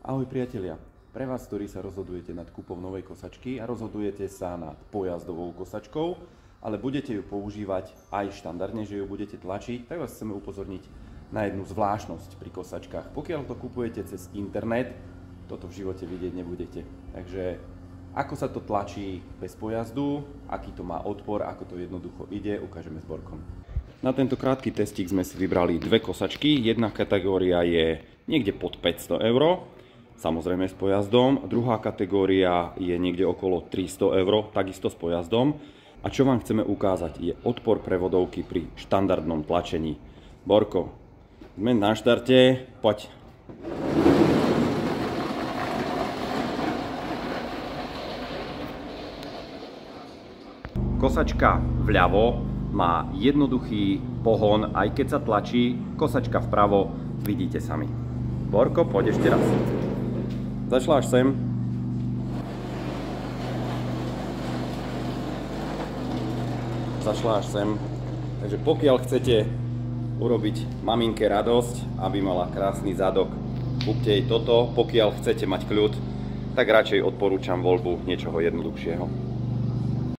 Ahoj priatelia, pre vás, ktorí sa rozhodujete nad kúpou novej kosačky a rozhodujete sa nad pojazdovou kosačkou, ale budete ju používať aj štandardne, že ju budete tlačiť, tak vás chceme upozorniť na jednu zvláštnosť pri kosačkách. Pokiaľ to kupujete cez internet, toto v živote vidieť nebudete. Takže ako sa to tlačí bez pojazdu, aký to má odpor, ako to jednoducho ide, ukážeme s Borkom. Na tento krátky testík sme si vybrali dve kosačky. Jedna kategória je niekde pod 500 €, samozrejme s pojazdom. Druhá kategória je niekde okolo 300 €, takisto s pojazdom. A čo vám chceme ukázať je odpor prevodovky pri štandardnom tlačení. Borko, sme na štarte, poď. Kosačka vľavo má jednoduchý pohon, aj keď sa tlačí, kosačka vpravo, vidíte sami. Borko, poď ešte raz. Zašla až sem. Zašla až sem. Takže pokiaľ chcete urobiť maminke radosť, aby mala krásny zadok, kúpte jej toto. Pokiaľ chcete mať kľud, tak radšej odporúčam voľbu niečoho jednoduchšieho.